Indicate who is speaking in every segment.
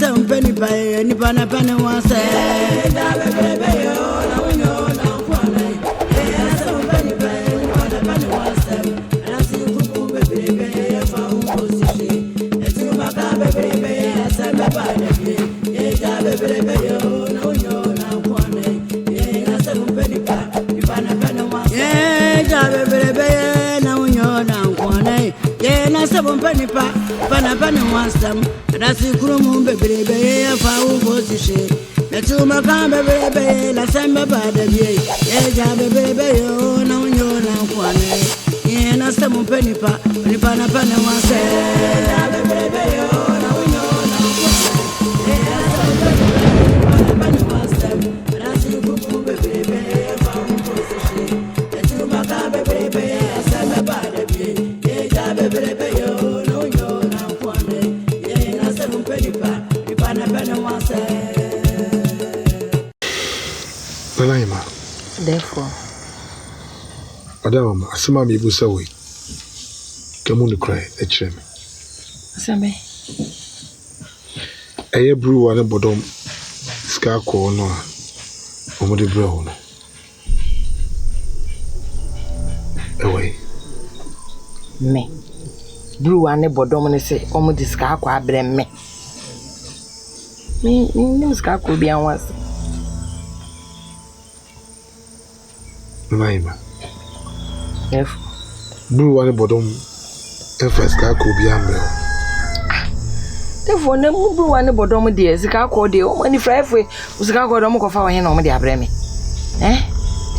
Speaker 1: some penny pie, any pana penny was said. Pana wants them, that's the room, baby, a foul position. The two Macambe, baby, la samba bada, yeah, baby, oh, no, you're not one. Yeah, na some penny pa, pana wants them, baby, oh, no, you're not one. That's the room, baby, a foul position. The two Macambe, baby, a samba bada, yeah, baby, oh.
Speaker 2: Therefore,
Speaker 3: Madam, Asima me busa we. Come on, cry, a chem.
Speaker 2: Sammy.
Speaker 3: A brew one bottom scar corner, over the brown. Away.
Speaker 2: Me. Brew one bottom say, almost the scar qua blame me. Me, no scar could be on once.
Speaker 3: Naima.
Speaker 2: Therefore,
Speaker 3: Brew one bottom, and first car could be amber.
Speaker 2: Therefore, no brew one bottom, dear, the car called the only friend was a car called Omo for him on the abreme. Eh?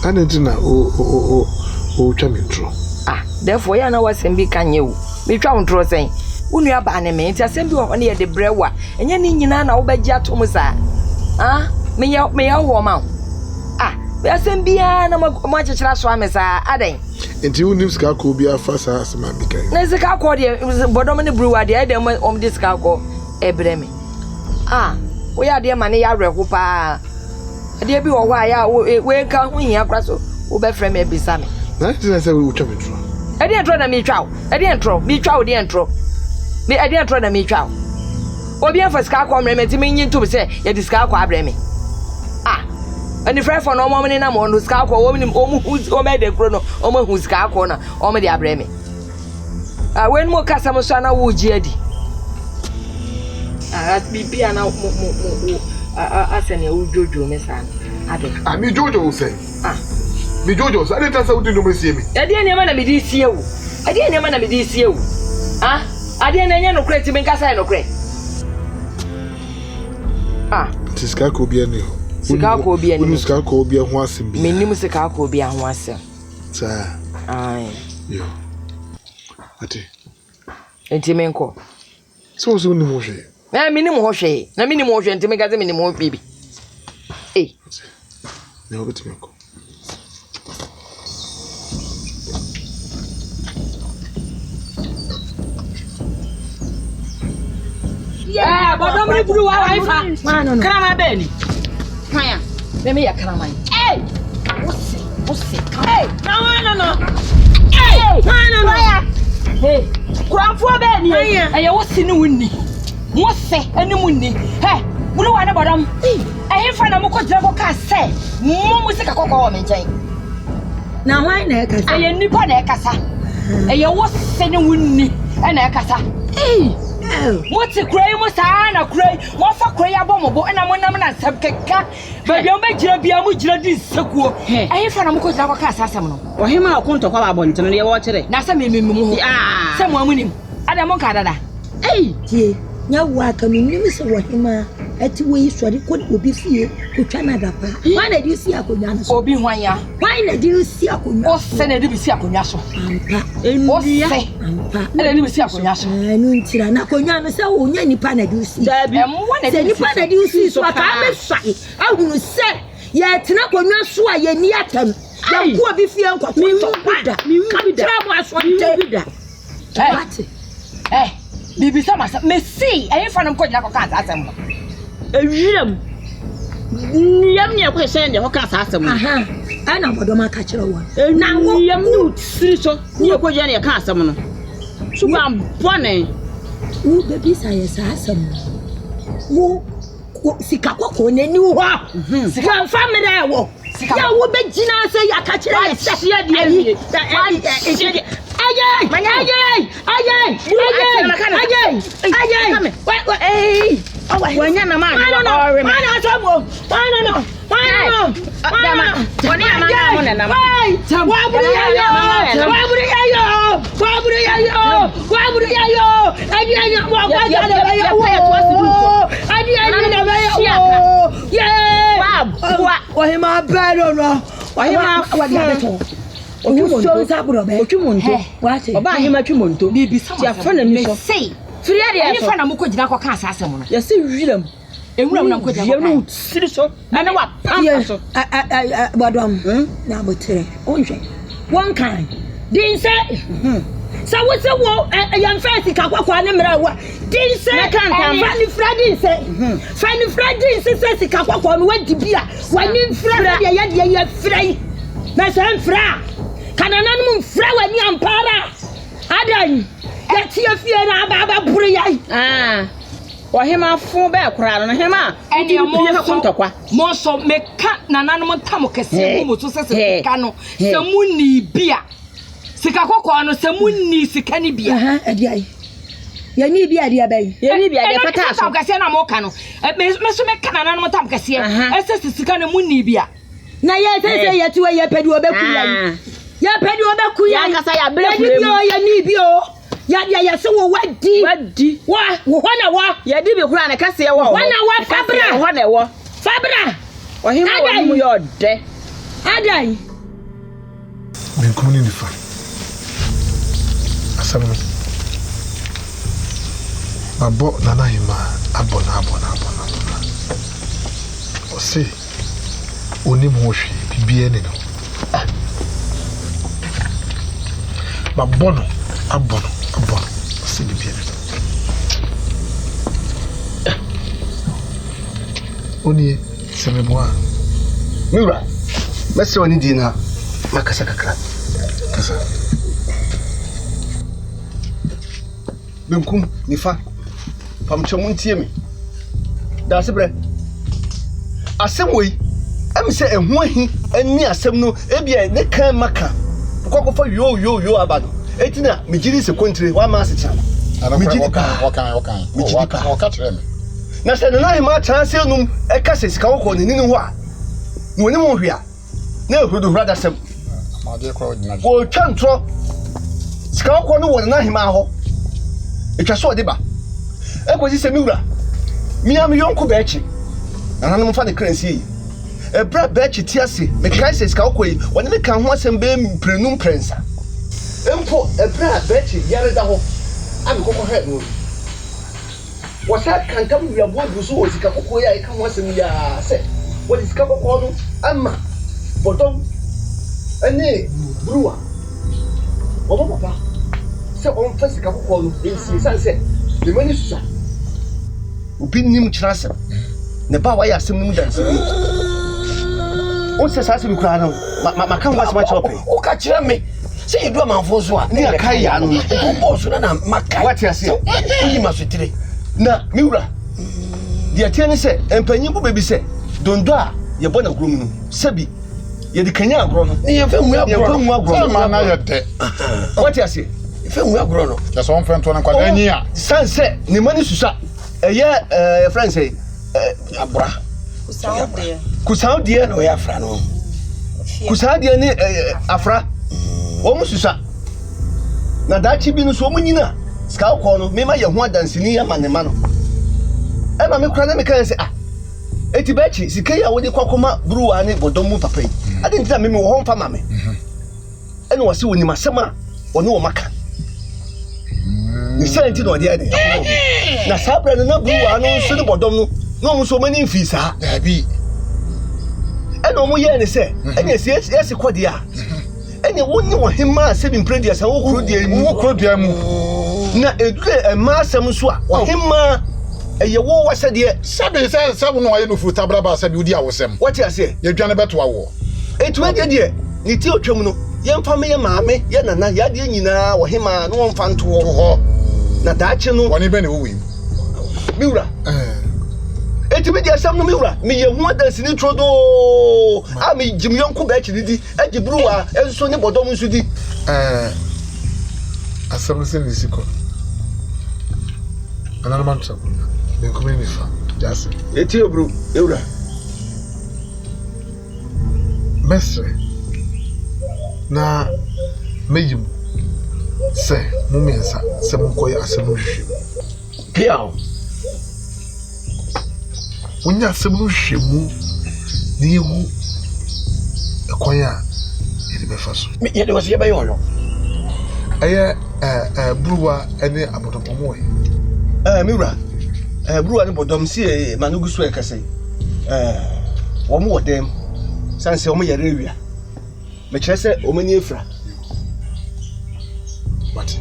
Speaker 3: I didn't know, oh, charming true.
Speaker 2: Ah, therefore, I know what's in big can you. Me trying to say, when you are banning me, it's send you on near the brewer, and you need Nana Obeja Tomusa. Ah, may I warm out. Bia na much chira so amesa aden
Speaker 3: enti unim ska ko bia fa sa asema bikai
Speaker 2: na ska ko de bodom ne brewer de dem dis ska ko ebreme we ya de mane ya reku pa de bi wo wa ya we ka hu hia kra so wo be frame e bisa me
Speaker 3: na ti say we twa metro
Speaker 2: e de entro na me twa e de entro me twa wo de entro me e de entro na me twa obi en fa ska ko mreme ti me nyin to be say ye dis ska ko abreme and the friend for no moment in a month, who's car call woman, who's made the chrono, who's car corner, or the abreme. When more customers are now, would jedi. That's be piano, as any old Jojo, Miss Anne.
Speaker 3: I mean, Jojo say, me Jojo, I didn't answer to see me. I
Speaker 2: didn't want to be this year. I didn't want to be this year. I didn't know credit to make us I no credit.
Speaker 3: Tiska could be a new.
Speaker 2: Sika ko bia ni
Speaker 3: sika ko bia ho asem bia
Speaker 2: menim sika ko bia ho asem
Speaker 3: sa
Speaker 2: ai
Speaker 3: yo ati
Speaker 2: enti menko
Speaker 3: so ni mo hwe
Speaker 2: na menim ho hwe na menim ho hwe enti menka menim ho bibi
Speaker 3: na obeti menko
Speaker 2: yeah bodom ni buru wa wifa krama beni Maya, let me a cramine. Hey! What's it? Hey! No. Hey! No. Hey! Cram for Benny. I was in Winnie. What's say? Any Winnie? Hey! Blue one about them. I ain't find a Moko Drago can say. Mom was a cocoa maintain.
Speaker 1: Now, why not?
Speaker 2: I am Nippon Ecassa. I was sending Winnie and Ecassa. Hey! What's a cray was a cray? What's a cray abominable and I'm on a subcake? But you make your Biamuja this sequel. I ain't found a Moko Drago Cassam.
Speaker 4: Or him, I'll come to Collabon to the water.
Speaker 2: Now, someone winning. Adamoncada.
Speaker 1: Hey, dear, now welcome in Mr. Wahima at the way so it could be fear to Canada. Why did you see a Kunas or be one ya? Why did you see a Kunas? Send a Dibisaco? And what say? And a Dibisaco. And Tirana Coyana, so any panel you see. Any panel you see, so I can't say. I will say, yet not when you're sure you're near them. I will be fearing what me will that.
Speaker 2: Eh, Bibi Sama, me see, I ain't found him quite like a cat at them.
Speaker 4: Yam question the Hokas has them.
Speaker 1: I know what my catcher one.
Speaker 4: Now, yam new so you could any custom. So I'm funny.
Speaker 1: Who the desires are some. wo sika kokko nani wo sika family wo ya wo be gina say ya ka kire ya se ya de ayi wanya na ma
Speaker 2: na muko jina kwa kan asase mo no
Speaker 4: ya se wiram
Speaker 2: enwuram na muko jina kwa
Speaker 4: siri so na wa pampa so
Speaker 1: bodom na botere onhwe one kind din say sa wo se wo yam fancy ka kwakwa ne mra wa din say fani fradin say sika kwakwa no wadi bia wani fra dia ya frai na san fra kanananum fra wani ampara adan ya tia fie na aba buru yai
Speaker 4: ohima fo be kora no hema
Speaker 2: ene mo so meka nananum tam kese mo so sese ka no se munni bia sika kokko no se munni sika ni bia
Speaker 1: adiai ya ni bia dia bai
Speaker 4: ya ni bia dia fata so
Speaker 2: kese na mo ka no me so meka nananum tam kese ese sika no munni bia
Speaker 1: na ya sese ya tuwa ya pedi obeku yai ya pedi obeku yai
Speaker 4: ya kasa ya blefule
Speaker 1: ya ni bio ya se wo wadi wa wo na wa
Speaker 4: ya di be kura na kase wo
Speaker 1: wa na wa fabra
Speaker 4: wo na wo
Speaker 1: fabra
Speaker 4: ohima wo mu yo de
Speaker 1: adai
Speaker 3: benkum ni nifa asamu abo nana hima abona o se oni mo hwe bibie ne no babono abono o se bibie ne oni se me boa
Speaker 5: Mira mese oni dina makasa kakra kasa benkum nifa pamcho ntie me da sebre asemoi am se ehu ahi ani asem no ebia ne kan maka kokofa yo abado etina mejiri se kontre wa ma se chana mejiri wakan waka kire me na se na hima chance num e ka se sika woko ne ninu ho a no ne mo hwia na ehrudu brother sem ma de kro ordinary wo twantro sika woko no wo na hima ho etwa so de ba ekozi se miwura miam yonko ba echi na no mfa de currency yi ebra ba echi ti ase me kai se sika woko yi woni me kan ho asem be prenum prensa empo ebra ba echi yare da ho abi kokko he no wasa kan kam ya bodu so o sika woko ya kan ho asem ya se wodi sika woko no amma bottom ene bruwa wo papa se on fa sika woko no ensi sanse le mani susa obi nim kirasem ne ba wa ya asem nim danse o se sase bi kura no ma kan wa se ma chope
Speaker 6: o ka kira me se yedu amanfo so a
Speaker 5: ni akai ya no
Speaker 6: o boss na makai
Speaker 5: what you say
Speaker 6: o yi masutire
Speaker 5: na miwura dia tiene se empanyin bu bebi se dondo a ye bona grom no sabi ye di kanya agro no
Speaker 6: ni ye fa mu agro
Speaker 3: so ma na ye de
Speaker 5: what you say
Speaker 6: fa mu agro no
Speaker 3: ya so on fento na kwada nyi a
Speaker 5: sanse ni mani susa eye friend say
Speaker 6: abra
Speaker 5: kusaudie
Speaker 6: no ya fra no
Speaker 5: kusaudie ni afra wo mu susa na dachi bi no so mu nyina ska ko no me ma ye ho adansini ya manema no e ma me kura na me kan say eti bachi sika ya wodi kwakoma bruwa ne bodomu papa yi ade ntina me wo ho mfa ma me ene wo se woni masema woni wo maka ni senti no de ade na sabra na bruwa no so ne bodom no no mo so mani mfi sa
Speaker 3: da bi
Speaker 5: ene mo ye ne se ene esi kwode a ene woni wo hemma se bi mpredia sa wo kuro dia mu na edure ma asem so a wo hemma eye wo wase de
Speaker 3: sabe no aye no futa braba sabe udi awosem
Speaker 5: what you say
Speaker 3: ye dwane beto awo
Speaker 5: etu ade de ni ti otwam no ye mfa me ye maame ye nana ya de nyina wo hema no mfa nto ho na daache no
Speaker 3: woni be ne wo wi
Speaker 5: miwura enti me dia sam no me wura me ye hu adansi ni trodo a me jim yonko ba chidi agi bruwa enso ne bodom nso di
Speaker 3: asam se ni siko anana man trouble me come me fa just
Speaker 5: eti obru ewura
Speaker 3: mesre na mejim se mumiensa se munkoye asam hwehwe
Speaker 6: pia
Speaker 3: wonya asam hwehwemu ni ewu ekoya edi befa so
Speaker 6: ye de wase ye bayo
Speaker 3: aye bruwa ene abodomomo
Speaker 5: me wura bruwa ne bodom si manugu so ekase wo mo wodem sanse wo mo yare wia me kire se o mani efra
Speaker 3: but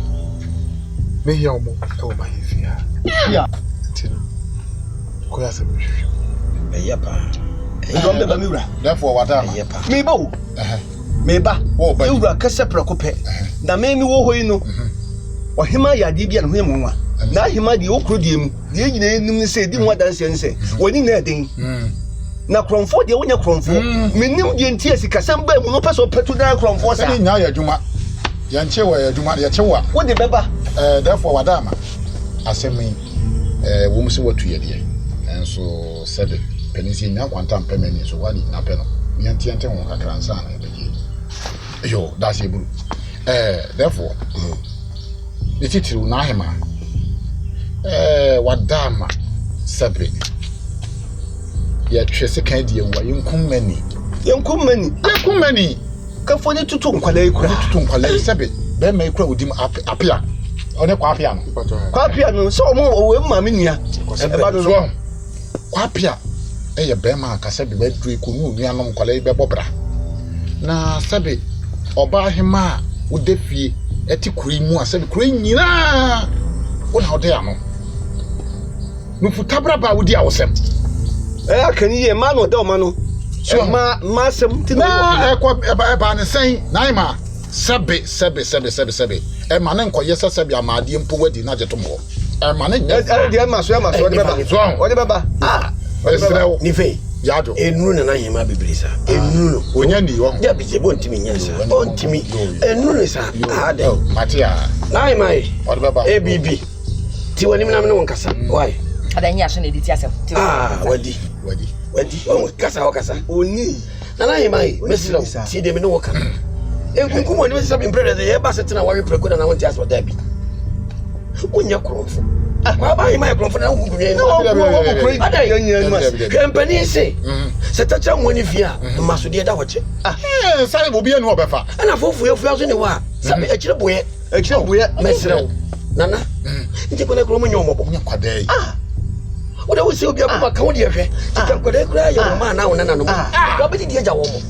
Speaker 3: me here omo e wo ma yefia
Speaker 5: ya
Speaker 3: tino koya asam hwehwe
Speaker 6: ya pa
Speaker 5: ndom be ba me wura
Speaker 3: therefore wadama
Speaker 6: ya pa
Speaker 5: me ba me ba ewura kase prako pe na me mi wo hoyi no ohima ya de bia no hemu nwa na hima de okro de mu de nyina enim ne se di mu adanse nse woni na eden na kromfo de wonya kromfo menim de ntia sikasam ba mu no peso petu da kromfo sa
Speaker 3: ni nya ya adwuma ya nche wa ya adwuma ya chewa
Speaker 5: wo de beba
Speaker 3: therefore wadama asemi wo musi watu ye de enso sebe penisi nya kwanta mpemeni so wani na pe no nya ntiente ho kakransa na beje yo that's a buru therefore the title na hema wadama sebe ya twese kan die wa yenkum mani ka foni tutu nkwalai sebe be mai kura udim apia one kwa apia no so mo we ma me nua e ba do so kwa apia ye be ma ka sebe be dru ko nu nua no nkwalai be bobra na sebe oba hema udefie eti kuri mu asebe kuri nyina wona ode ano no futabra ba wodi awosem
Speaker 5: akani ye ma no da ma no so ma sem ti no
Speaker 3: ba ne sen naima sebe e ma ne nkoye sebe amade mpo wadi na jeto mo e ma ne
Speaker 5: de ma so ode beba
Speaker 6: ni fe
Speaker 3: yado
Speaker 6: enuru na hema bebrisa enuru
Speaker 3: onya ni wo
Speaker 6: ya bije bontimi nyansa bontimi enuru sa ade
Speaker 3: matia
Speaker 6: na hema
Speaker 3: ode beba
Speaker 6: abb ti wani mina mina wonkasa why
Speaker 2: adanya so na editi asem
Speaker 6: wadi o kasa
Speaker 5: oni
Speaker 6: na hema mesilo ti de me no woka enkunku mo ni mesisa be imprede de ye ba setina wa preko na wonti aso da bi onya krofo kwa ba hema krofo na nkunku ye kempani se se tacha mo ni fia masode da hoche
Speaker 3: sai bo bia no obefa
Speaker 6: na fofu ye fia so ni wa sabe akire boye mesilo nana nti kone kro mo nyomobo
Speaker 3: nya kwadai
Speaker 6: o da wose obi akoma ka wo de hwe tika kwade kura ya wo ma na wo nana no ka be di eja wo mo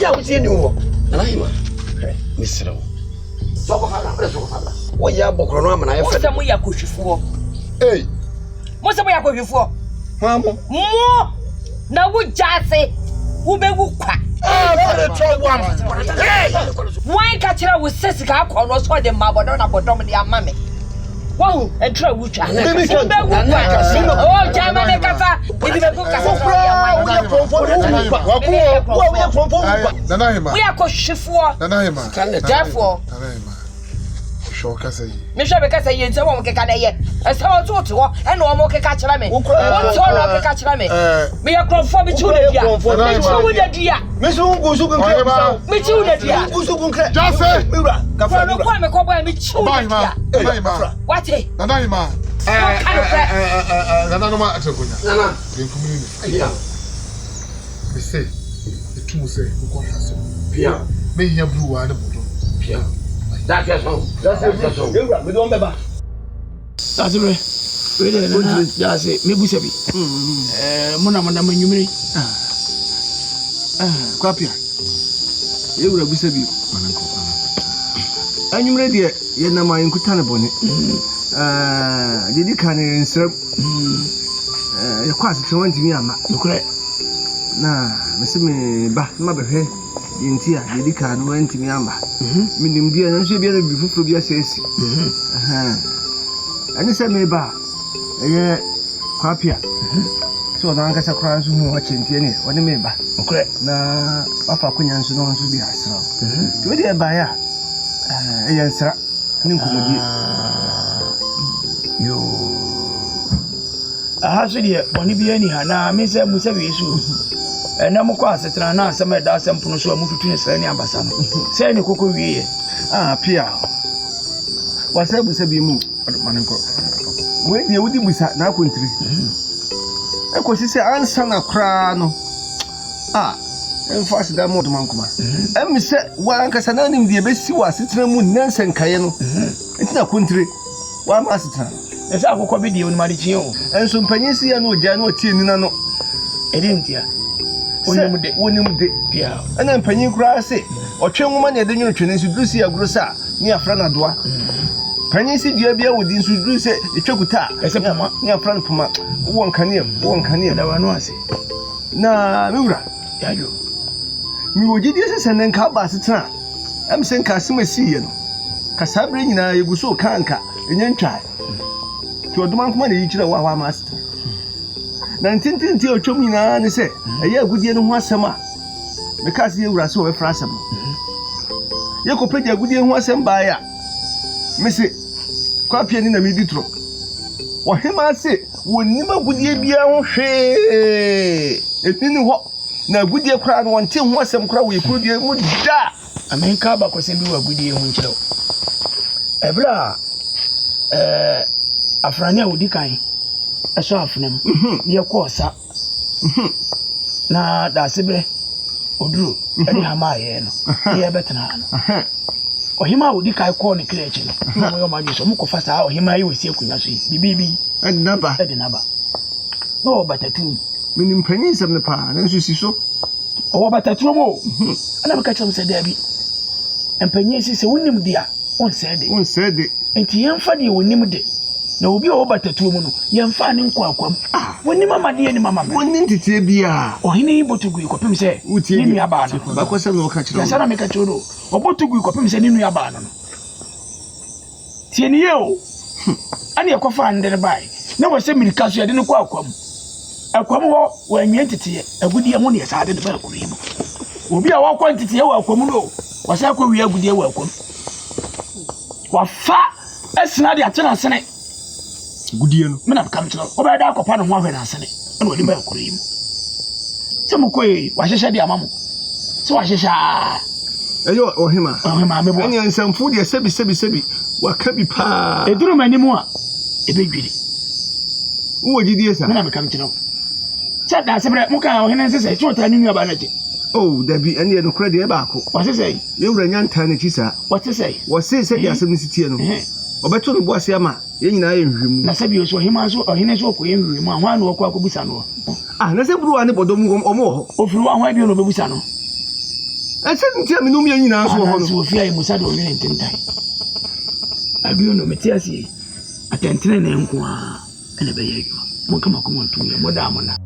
Speaker 6: ya wo tie ni wo nana hima mesilo so ko fala wo ya bokro no amana ye fa
Speaker 2: mo ya kohwifo mo se mo ya kohwifo
Speaker 5: mo
Speaker 2: na wo jase wo be wo kwa why ka tira wo sesi ka akọ no so de mabodo na bodom de amame wow entra wucha oh jama me kasa idi be ko kasa
Speaker 3: nana hema
Speaker 2: we akohwefo
Speaker 3: nana hema
Speaker 2: therefore
Speaker 3: sho kasa yi
Speaker 2: me sho be kasa yi nse wo mke ka na ye ese wo to wo e no mo ke ka kira me wo to no ke ka kira me me ya krofo bi chu de dia me chu de dia
Speaker 5: me so ngusu kun kre
Speaker 2: me chu de dia
Speaker 5: ngusu kun kre
Speaker 3: jase
Speaker 5: mira ka fa
Speaker 2: no kwa me ko boy me chu de dia what
Speaker 3: nana hema nana no ma atakonya
Speaker 6: nana
Speaker 3: yenkumini ni
Speaker 6: pia
Speaker 3: me say etumu say ko hase
Speaker 6: pia
Speaker 3: me hia bluwa ne bodo
Speaker 6: pia that's so
Speaker 5: me don beba
Speaker 4: Azure. Wele na jase mebusa bi. Mona manyumire. Kwapia. Ewura busa bi. Anyumire de ye na ma nkuta ne bone. Dedi kan nsrem. Ye kwase twanti mi ama. Nokure. Na mese me ba ma behwe yenti a dedi kan no anti mi ama. Minim dia na so bia na bi fufuro bia sesi. Ani se me ba eye kwapia so na anga sakura nso hu wachenti ne woni me ba
Speaker 5: okre
Speaker 4: na afa kunya nso no nso bi asra to we de ba ya yensra ne nkomodi
Speaker 7: yo aha so de boni bi ani ha na me se mu se wi su na mo kwa asetra na asem da asem puno so amututu ne sra ne abasa no se ne kokko wiye
Speaker 4: pia wasa busa bi mu manenko we de wudi busa na akontiri ekosi se ansa na kra no emfasi da mo dum ankoma em se wa ankasa na nim de besi wa asetra mu nansen kaye no entina akontiri wa ma asetra
Speaker 7: esa akokɔ bi de oni mari chi o
Speaker 4: enso mpanyisi ya no ogya no tie nina no
Speaker 7: edintia
Speaker 4: wonim de
Speaker 7: pia
Speaker 4: ana mpanyin kura se ɔtwe nwoma ne de nwunu twene nso dusi agoro sa ni afra na doa panyin si dua bia wodi nso duru se etwakuta
Speaker 7: ese pama
Speaker 4: ni afra no pama won kane
Speaker 7: da wanu ase
Speaker 4: na miwura
Speaker 7: yajo
Speaker 4: mi wogidi se senen ka ba setena am sen ka simasi ye no ka sabre nyina yeguso kanka enyantwa ti oduma nkoma ne yikira wa master na ntintinti otwom nyina ne se eya agudie no ho asem a me ka se yewura se wo befra asem ye ko pedi agudie ho asem ba ya me se kwa pia ni na me ditro wo hema se wonnim agudie bia ho hwe etini ho na agudie kra no wonte ho asem kra wo yikrudie mu da
Speaker 7: amenka ba ko se bi wa agudie ho nkyerɛ ebra afrani a wodi kan eso afnam ye ko sa na da sebre oduro eri hama ye no ye betena no ohima wodi kai ko ne kreche no mo yo ma so mo ko fasa ohima ye wesi akunya so bibibi
Speaker 4: edinaba
Speaker 7: no batatu
Speaker 4: minim panyin sam ne pa na nso si so
Speaker 7: o batatu mo ana baka cham se da bi empanyin si se wonim dia on se de enti yemfa de wonim de na obi o batatu mu no yemfa ne nkwakwa wonim amade ni mama
Speaker 4: wonim titie bia
Speaker 7: ohine botugu ikopem se ni nua ba no
Speaker 4: ba ko se no ka kiro
Speaker 7: ya sana me ka kiro obotugu ikopem se ni nua ba no tie ni ye o ani ekofa ndere bai na wo se mirika so ye de no kwakwam akwam ho wo anwie titie agudie mu ne sa de ba akuri mu obi a wakwa titie wo akwam no wo sa kwa wi agudie wo akwam wafa esina de atena sene
Speaker 4: gudie no
Speaker 7: mena kam kiro oba da akopa no ho ahwe na sene na wodi ba akuri mu se mo koi wa hyehyɛ de amamo se wa hyehyɛ
Speaker 4: eyo ohima
Speaker 7: mebo
Speaker 4: anya nsamfu de sebi wa ka bi pa
Speaker 7: eduru mani mu a ebedwiri
Speaker 4: wo gidie sa
Speaker 7: mena me kam kiro se da sebre mo kan ohene sese chota ni nua ba na je
Speaker 4: dabi ene no kra de e ba ko
Speaker 7: wa sese
Speaker 4: ye wura nyanta na chisa
Speaker 7: wa sese
Speaker 4: wo sese de asem sitie no obeto no boase ama ye nyina ye nhwem
Speaker 7: na se bi oso hima so ohene so ko ye nhwem a hwan no ko akobusa no
Speaker 4: na se buru ane bodom omo ho
Speaker 7: ofuru hwan bi no bebusa no
Speaker 4: ese ntia me no me nyina so ho no
Speaker 7: so ofia e musa do ne ntentai abi no metiasi atentene na enko a ene be ye adwuma mo kama ko mo ntu ye mo da mo na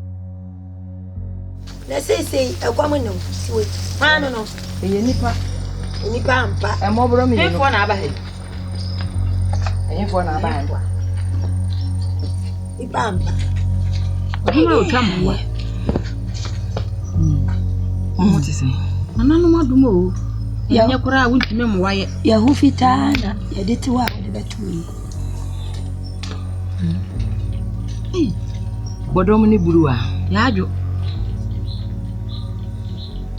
Speaker 1: say akwam no siwe mano no
Speaker 2: eye nipa
Speaker 1: ampa
Speaker 2: e mo bro me no
Speaker 1: efo na aba he
Speaker 2: efo na aba he
Speaker 1: nipa ampa
Speaker 2: ohima o tam wa mo ti se nanu madum o ya nya kura wuntime mo waye
Speaker 1: ya hu fitana ya ditiwa de betuyi
Speaker 2: bodom ni buruwa ya ajo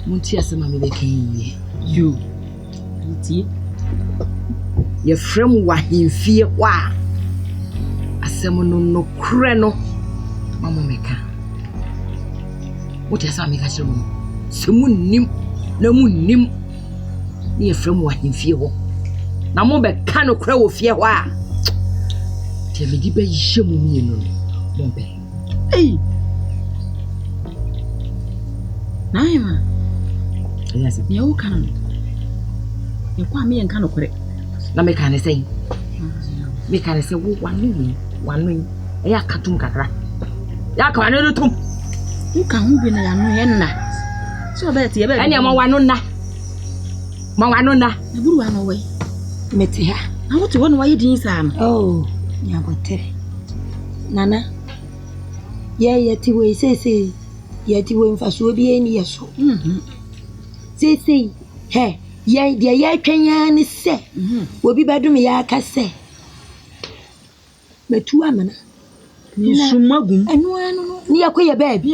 Speaker 2: munti asema me bekenye you nti ye frem wa hemfie kwa asem no kure no mama meka muti asema me ka kire mo semunnim na munnim ni ye frem wa hemfie ho na mo beka no kure wo fie ho a te me di ba yie mu mi no mo be naima yes ya wo kan e kwa me enka no kore na me kan sei wo wanu e ya katum kakra ya ka wanu no tum wo kan hu bi na ya no ye nna so be te ye be anya ma wanu na e buru wanu we
Speaker 1: meti ha
Speaker 2: na wo te wonu wa ye din sa no
Speaker 1: nyabotere nana yɛti we sese yɛti we mfaso bi ani yeso sese he yɛ de yɛtwanya ne sɛ obi bɛdom yɛ aka sɛ metu amana
Speaker 2: Sumagum.
Speaker 1: enu anu ni yakoye baabi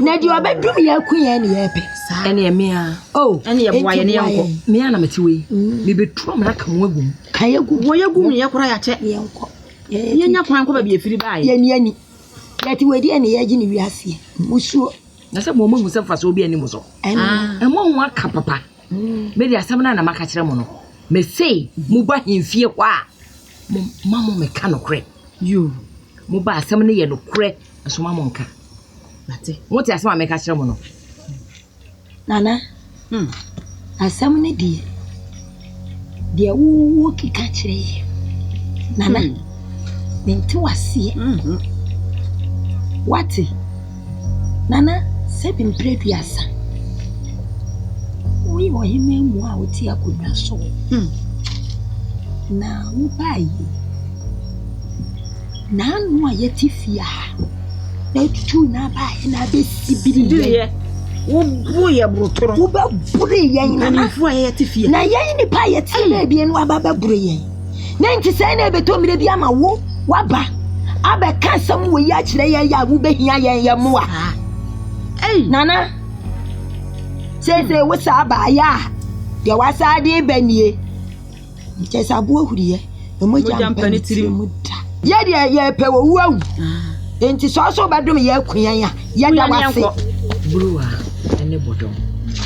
Speaker 1: na di obedum yakoye ne yepe
Speaker 2: ene emia ene ye boaye ne yanko me ana metiwe me betu amana kan wagum
Speaker 1: wo
Speaker 2: yagum ye kora ya che
Speaker 1: yanko
Speaker 2: ye nya kwan ko ba bi efiri baaye
Speaker 1: ye ni ani yati wedi ene ye gi ne wiase musuo
Speaker 2: na se mo mahu se faso obi ani muso emo ho aka papa me di asem na maka kire mo no me sei mu ba hemfie kwa mama me ka no kre you mo ba asem ne ye no kre so mama nka nate mo ti asem ameka kire mo no
Speaker 1: nana asem ne die wo kika kire nana menti wase wati nana sebi mpreduasa we wo hime mu a woti akodwa so na wo bayi na anu a yetifia na tutu na bayi na be sibiri ye wo buye brotoro wo ba bure yen na fu a yetifia na yen ni pa yeti na bie no ababa bure yen na nti sai na beto mire bi ama wo waba abeka sam wo ya kire yen ya wo behia yen ya mo a nana sese wo sa ba ya de wasa de banie nke sabu ahuriye mo jampani tiri muda ye de ye pe wo wu enti so badum ye kuyan ya da wase
Speaker 2: bruwa ene bodom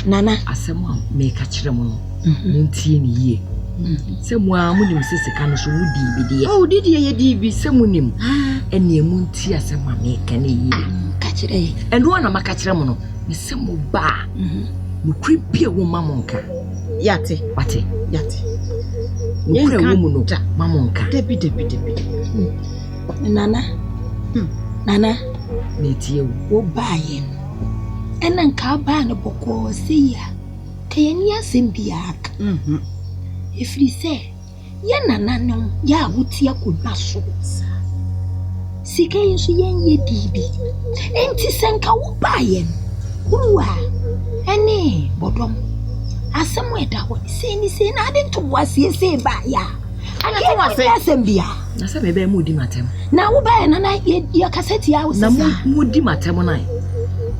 Speaker 1: nana
Speaker 2: asem a me ka kire mo no ntie ni ye se mo amunim sese ka no so wudi bidie didi ye di bi se munim ene mu ntie asem a me ka ne ye ka kire eno na maka kire mo no me se mo ba mo kripie wo mamonka yate wate yate mo kra wo mu no mamonka debi
Speaker 1: nana nana
Speaker 2: netie
Speaker 1: wo baye ena nka ba ne boko se ya kayani asem biaka efri se ye nana no ya wuti akodwa so sika yinso yenye dibi enti senka wo baye uwa ene bodom asem eda ho se ni se na ade to wase se ba ya ake wase asem bia
Speaker 2: na se bebe mu di matem
Speaker 1: na wo baye nana ye kaseti ya wo
Speaker 2: na mu di matem na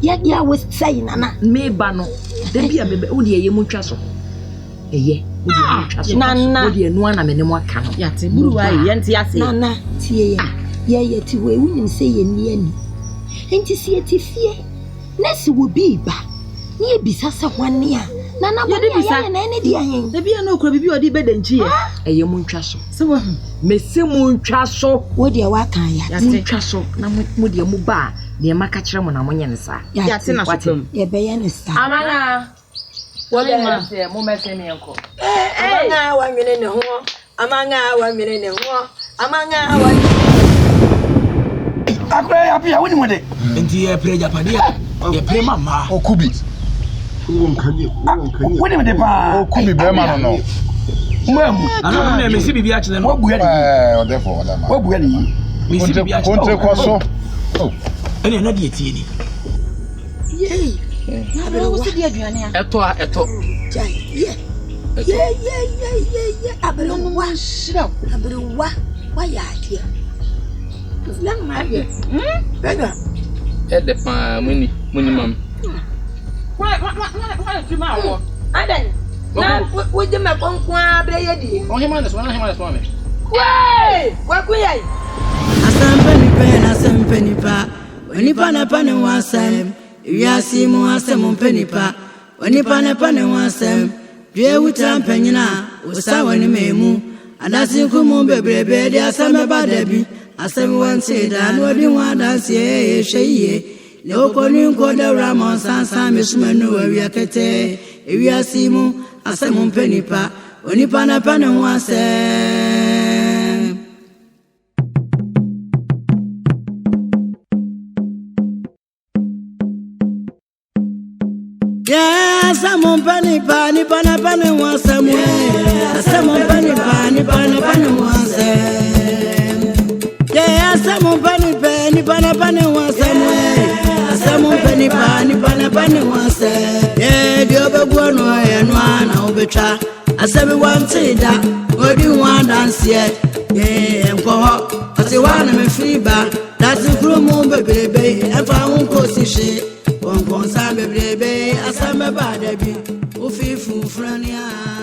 Speaker 1: ya wo sai nana
Speaker 2: me ba no da bia bebe wo de ye mu twa so eye wo de mu twa so wo de enu ana me ne mu aka no
Speaker 1: yate buru wa ye nti ase nana tie ye ti we wunim se ye ni ani enti se ti fie na se wo bi ba ni e bisa se hwane a nana bo ya na ene di ahen
Speaker 2: da bia na okura bibi odi bedanchi ye eye mu ntwa so se wo me se mu ntwa so
Speaker 1: wo de wa kan ya
Speaker 2: mu ntwa so na mu de mu ba de maka kire mo na mo nye ne sa
Speaker 1: yate na so ye be ye ne sa
Speaker 2: amana wo de ma se mo me se me enko
Speaker 1: amanga wa nwene ne ho amanga wa nwene ne ho amanga wa
Speaker 7: akra ya pia woni mo de enti ye pre japade a ye pre mama
Speaker 3: okubi
Speaker 7: woni mo de pa
Speaker 3: okubi be ma no
Speaker 7: mamu ana na me si bibia kire no wabu ya ni
Speaker 3: odefo wala ma
Speaker 7: wabu ya ni me si bibia kire
Speaker 3: kontre kwaso
Speaker 7: ene na die tie ni
Speaker 1: ye na bro wo si die aduane a
Speaker 6: eto
Speaker 1: ye abro wa shira abro wa ya tie lan ma ye bega
Speaker 6: ede pa muni mam
Speaker 2: wa ti ma wo
Speaker 1: adan na wo de ma konkon abre ye di
Speaker 6: o hema na so me
Speaker 1: wa kuyai
Speaker 8: Asampenipa, onipa na pane wasem, yasi mu asem mpenipa, onipa na pane wasem, dwe wuta mpanyina, usawa ni memu, adasi kumu bebrebe de asame badabi, asem wanse da no di wa danse ye hweye, le okoni nko de ramon sansa mesumenu awiakete, yasi mu asem mpenipa, onipa na pane wasem. Samon pani pani pana pani wasam. Samon pani pani pana pani wasam. Yeah, samon pani pani pana pani wasam. pane wase ye dio beguo no ye no ana obetwa asemi wante da odi wan dance ye enko ho ati wana me fiba dati krumu bebrebe efa unko sishi won kon sa bebrebe asame ba da bi ofifu frania